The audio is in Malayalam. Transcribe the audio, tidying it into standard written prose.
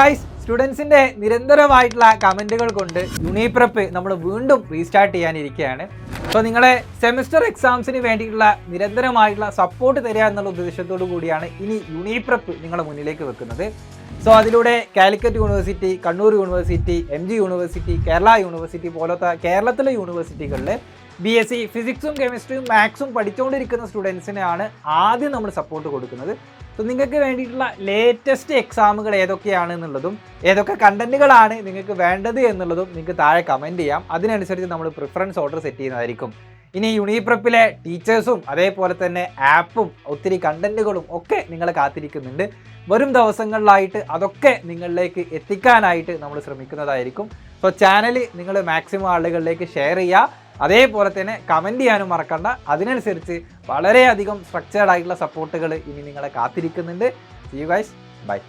ഗൈസ്, സ്റ്റുഡൻസിന്റെ നിരന്തരമായിട്ടുള്ള കമന്റുകൾ കൊണ്ട് യൂണിപ്രെപ്പ് നമ്മൾ വീണ്ടും റീസ്റ്റാർട്ട് ചെയ്യാനിരിക്കുകയാണ്. അപ്പോൾ നിങ്ങളെ സെമിസ്റ്റർ എക്സാംസിന് വേണ്ടിയിട്ടുള്ള നിരന്തരമായിട്ടുള്ള സപ്പോർട്ട് തരിക എന്നുള്ള ഉദ്ദേശത്തോടു കൂടിയാണ് ഇനി യൂണിപ്രെപ്പ് നിങ്ങളുടെ മുന്നിലേക്ക് വെക്കുന്നത്. സോ അതിലൂടെ Calicut university, Kannur university, MG university, Kerala university പോലത്തെ കേരളത്തിലെ യൂണിവേഴ്സിറ്റികളിൽ BSc ഫിസിക്സും കെമിസ്ട്രിയും മാത്സും പഠിച്ചുകൊണ്ടിരിക്കുന്ന സ്റ്റുഡൻസിനാണ് ആദ്യം നമ്മൾ സപ്പോർട്ട് കൊടുക്കുന്നത്. സോ നിങ്ങൾക്ക് വേണ്ടിയിട്ടുള്ള ലേറ്റസ്റ്റ് എക്സാമുകൾ ഏതൊക്കെയാണെന്നുള്ളതും ഏതൊക്കെ കണ്ടന്റുകളാണ് നിങ്ങൾക്ക് വേണ്ടത് എന്നുള്ളതും നിങ്ങൾക്ക് താഴെ കമൻറ്റ് ചെയ്യാം. അതിനനുസരിച്ച് നമ്മൾ പ്രിഫറൻസ് ഓർഡർ സെറ്റ് ചെയ്യുന്നതായിരിക്കും. ഇനി യൂണിപ്രെപ്പിലെ ടീച്ചേഴ്സും അതേപോലെ തന്നെ ആപ്പും ഒത്തിരി കണ്ടന്റുകളും ഒക്കെ നിങ്ങളെ കാത്തിരിക്കുന്നുണ്ട്. വരും ദിവസങ്ങളിലായിട്ട് അതൊക്കെ നിങ്ങളിലേക്ക് എത്തിക്കാനായിട്ട് നമ്മൾ ശ്രമിക്കുന്നതായിരിക്കും. സോ ചാനൽ നിങ്ങൾ മാക്സിമം ആളുകളിലേക്ക് ഷെയർ ചെയ്യുക. അതേപോലെ തന്നെ കമൻറ്റ് ചെയ്യാനും മറക്കണ്ട. അതിനനുസരിച്ച് വളരെയധികം സ്ട്രക്ചേർഡ് ആയിട്ടുള്ള സപ്പോർട്ടുകൾ ഇനി നിങ്ങളെ കാത്തിരിക്കുന്നുണ്ട്. See you guys. Bye.